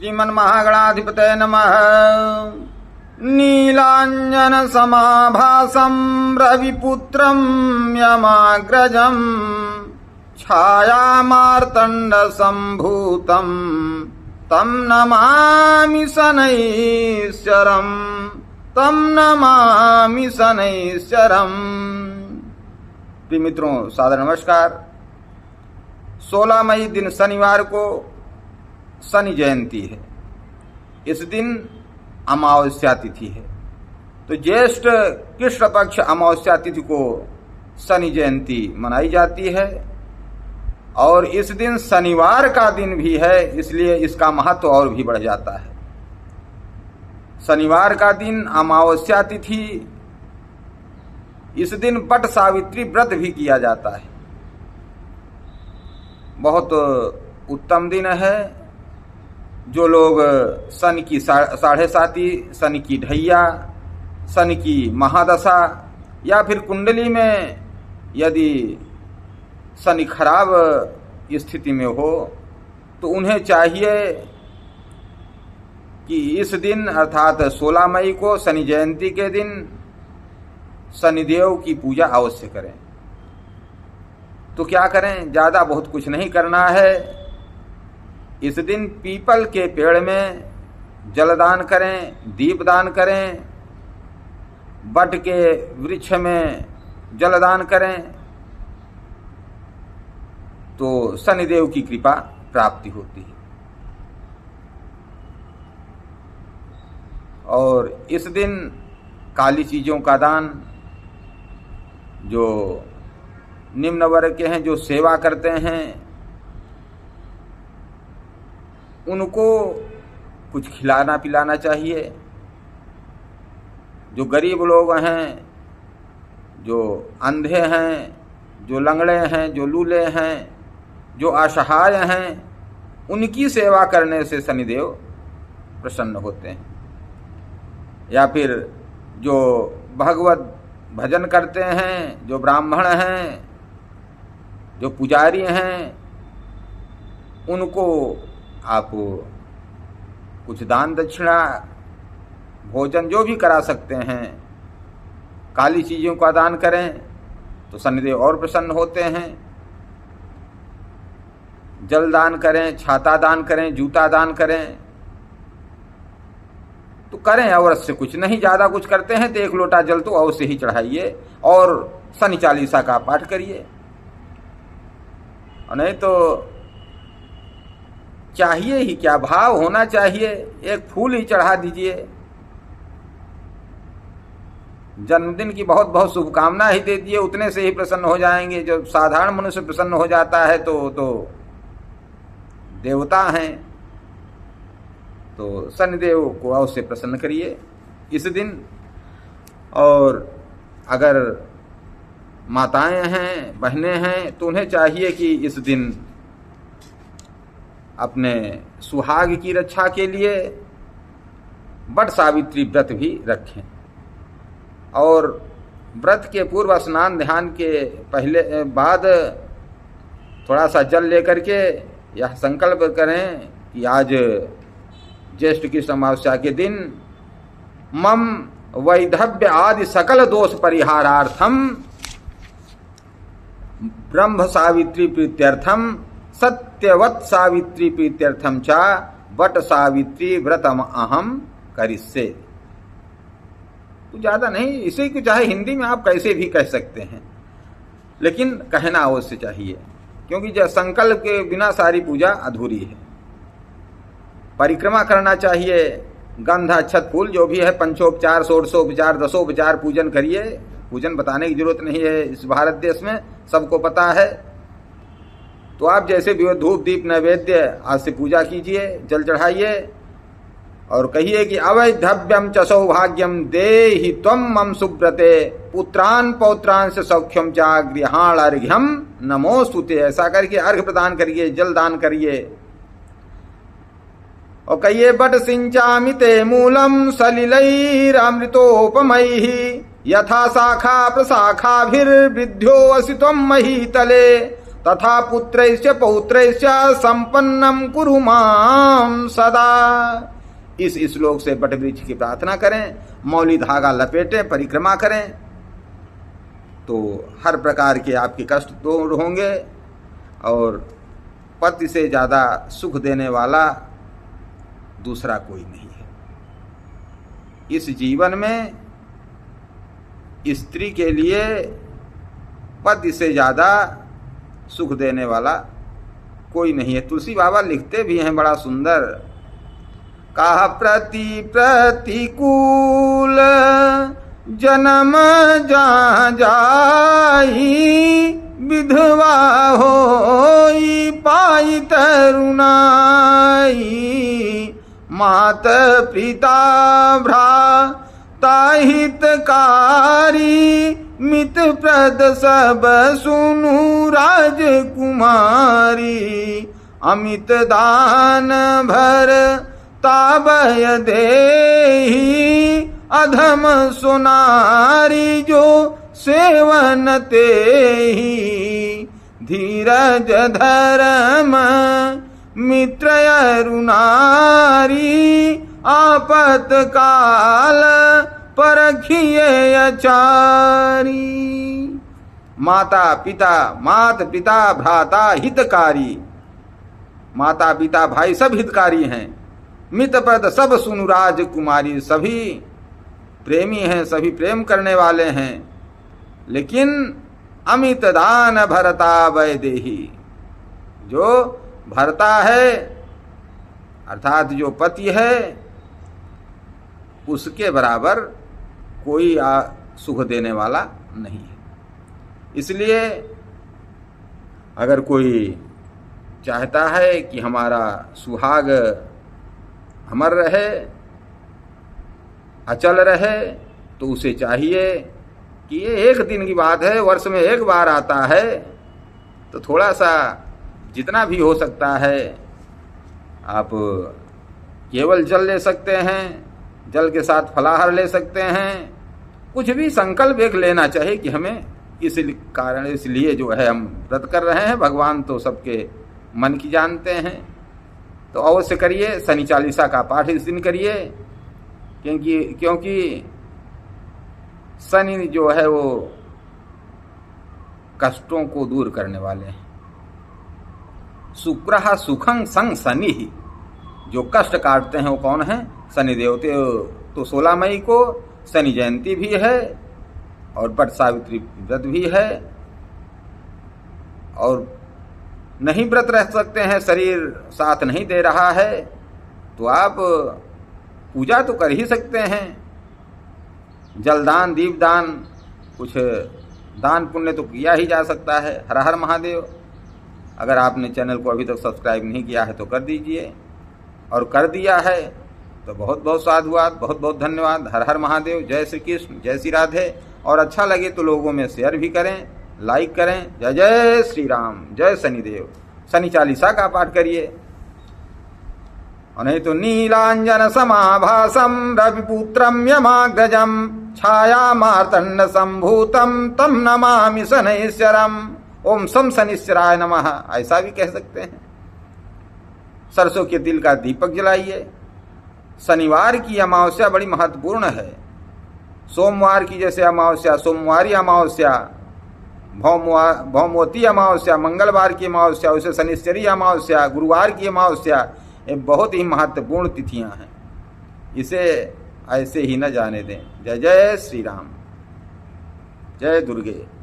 श्रीमन्महागणाधिपतये नमः। नीलाञ्जनसमाभासं रविपुत्रं यमाग्रजं छायामार्तण्डसम्भूतं तं नमामि शनैश्चरम् तम नमामि शनैश्चरम्। प्रिय मित्रों, सादर नमस्कार। 16 मई दिन शनिवार को शनि जयंती है। इस दिन अमावस्या तिथि है, तो ज्येष्ठ कृष्ण पक्ष अमावस्या तिथि को शनि जयंती मनाई जाती है और इस दिन शनिवार का दिन भी है, इसलिए इसका महत्व और भी बढ़ जाता है। शनिवार का दिन अमावस्या तिथि, इस दिन वट सावित्री व्रत भी किया जाता है। बहुत उत्तम दिन है। जो लोग शनि की 7.5, शनि की ढैया, शनि की महादशा या फिर कुंडली में यदि शनि खराब स्थिति में हो तो उन्हें चाहिए कि इस दिन अर्थात 16 मई को शनि जयंती के दिन शनिदेव की पूजा अवश्य करें। तो क्या करें, ज़्यादा बहुत कुछ नहीं करना है। इस दिन पीपल के पेड़ में जलदान करें, दीपदान करें, बट के वृक्ष में जलदान करें तो शनिदेव की कृपा प्राप्ति होती है। और इस दिन काली चीज़ों का दान, जो निम्न वर्ग के हैं, जो सेवा करते हैं, उनको कुछ खिलाना पिलाना चाहिए। जो गरीब लोग हैं, जो अंधे हैं, जो लंगड़े हैं, जो लूले हैं, जो असहाय हैं, उनकी सेवा करने से शनिदेव प्रसन्न होते हैं। या फिर जो भगवत भजन करते हैं, जो ब्राह्मण हैं, जो पुजारी हैं, उनको आप कुछ दान दक्षिणा, भोजन जो भी करा सकते हैं, काली चीज़ों का दान करें तो शनिदेव और प्रसन्न होते हैं। जल दान करें, छाता दान करें, जूता दान करें तो करें अवश्य। कुछ नहीं, ज़्यादा कुछ करते हैं तो 1 लोटा जल तो अवश्य ही चढ़ाइए और शनि चालीसा का पाठ करिए। नहीं तो चाहिए ही क्या, भाव होना चाहिए, 1 फूल ही चढ़ा दीजिए। जन्मदिन की बहुत बहुत शुभकामना ही दे दिए, उतने से ही प्रसन्न हो जाएंगे। जो साधारण मनुष्य प्रसन्न हो जाता है तो देवता हैं। तो शनिदेव को अवश्य प्रसन्न करिए इस दिन। और अगर माताएं हैं, बहनें हैं, तो उन्हें चाहिए कि इस दिन अपने सुहाग की रक्षा के लिए वट सावित्री व्रत भी रखें। और व्रत के पूर्व स्नान ध्यान के पहले बाद थोड़ा सा जल लेकर के यह संकल्प करें कि आज ज्येष्ठ की अमावस्या के दिन मम वैधव्य आदि सकल दोष परिहारार्थम ब्रह्म सावित्री प्रीत्यर्थम सत्यवत सावित्री प्रीत्यर्थम चा वट सावित्री व्रतम अहम करिष्ये। तो ज़्यादा नहीं, इसे को चाहे हिंदी में आप कैसे भी कह सकते हैं, लेकिन कहना अवश्य चाहिए, क्योंकि जब संकल्प के बिना सारी पूजा अधूरी है। परिक्रमा करना चाहिए, गंध अक्षत फूल जो भी है, पंचोपचार, षोडशोपचार, दशोपचार पूजन करिए। पूजन बताने की जरूरत नहीं है, इस भारत देश में सबको पता है। तो आप जैसे भी धूप दीप नैवेद्य आज से पूजा कीजिए, जल चढ़ाइए और कहिए कि अवैधव्यम च सौभाग्यम देहि त्वम मम सुब्रते पुत्रान पौत्रान से सौख्यम चा गृहाण अर्घ्यम नमोस्तुते। ऐसा करके अर्घ प्रदान करिए, जल दान करिए और कहिए बट सिंचामि ते मूलम सलिलैरमृतोपमैः यथा शाखा प्रशाखाभिर्विद्योऽसि त्वं महीतले तथा पुत्रैश्च पौत्रैश्च संपन्नम कुरु माम सदा। इस श्लोक से बटवृक्ष की प्रार्थना करें, मौली धागा लपेटें, परिक्रमा करें, तो हर प्रकार के आपके कष्ट दूर होंगे और पति से ज़्यादा सुख देने वाला दूसरा कोई नहीं है। इस जीवन में स्त्री के लिए पति से ज़्यादा सुख देने वाला कोई नहीं है। तुलसी बाबा लिखते भी हैं बड़ा सुंदर, काह प्रति प्रतिकूल जन्म जा जाई, विधवा होई पाई तरुणाई, मात पिता भ्राता हितकारी, मित प्रद सब सुनु राजकुमारी, अमित दान भर ताबय देही, अधम सुनारी जो सेवन तेहि, धीरज धर्म मित्र अरुणारी, आपत काल परखिए अचारी। माता पिता, मात पिता भ्राता हितकारी, माता पिता भाई सब हितकारी हैं, मित्रपद सब सुनु राजकुमारी, सभी प्रेमी हैं, सभी प्रेम करने वाले हैं, लेकिन अमित दान भरता वैदेही, जो भरता है अर्थात जो पति है उसके बराबर कोई सुख देने वाला नहीं है। इसलिए अगर कोई चाहता है कि हमारा सुहाग अमर रहे, अचल रहे, तो उसे चाहिए कि ये एक दिन की बात है, वर्ष में एक बार आता है, तो थोड़ा सा जितना भी हो सकता है आप केवल जल ले सकते हैं, जल के साथ फलाहार ले सकते हैं, कुछ भी संकल्प एक लेना चाहिए कि हमें इस कारण इसलिए जो है हम व्रत कर रहे हैं। भगवान तो सबके मन की जानते हैं, तो अवश्य करिए। शनि चालीसा का पाठ इस दिन करिए, क्योंकि शनि जो है वो कष्टों को दूर करने वाले हैं। शुक्रः सुखं संग शनि, जो कष्ट काटते हैं वो कौन है? शनि देवते। तो 16 मई को शनि जयंती भी है और वट सावित्री व्रत भी है, और नहीं व्रत रह सकते हैं, शरीर साथ नहीं दे रहा है, तो आप पूजा तो कर ही सकते हैं, जलदान, दीपदान, कुछ दान पुण्य तो किया ही जा सकता है। हर हर महादेव। अगर आपने चैनल को अभी तक सब्सक्राइब नहीं किया है तो कर दीजिए, और कर दिया है तो बहुत बहुत साधुवाद, बहुत बहुत धन्यवाद। हर हर महादेव। जय श्री कृष्ण, जय श्री राधे। और अच्छा लगे तो लोगों में शेयर भी करें, लाइक करें। जय जय श्री राम, जय शनिदेव। शनि चालीसा का पाठ करिए, और नहीं तो नीलांजन समाभासम रविपुत्रम यमाग्रजम छाया मार्तंड संभूतम तम नमामि शनैश्वरम। ओम सम शनिश्चराय नमः, ऐसा भी कह सकते हैं। सरसों के तिल का दीपक जलाइए। शनिवार की अमावस्या बड़ी महत्वपूर्ण है। सोमवार की जैसे अमावस्या, सोमवारी अमावस्या, भौमवती अमावस्या, मंगलवार की अमावस्या, उसे शनिश्चरी अमावस्या, गुरुवार की अमावस्या, ये बहुत ही महत्वपूर्ण तिथियां हैं। इसे ऐसे ही न जाने दें। जय जय श्री राम, जय दुर्गे।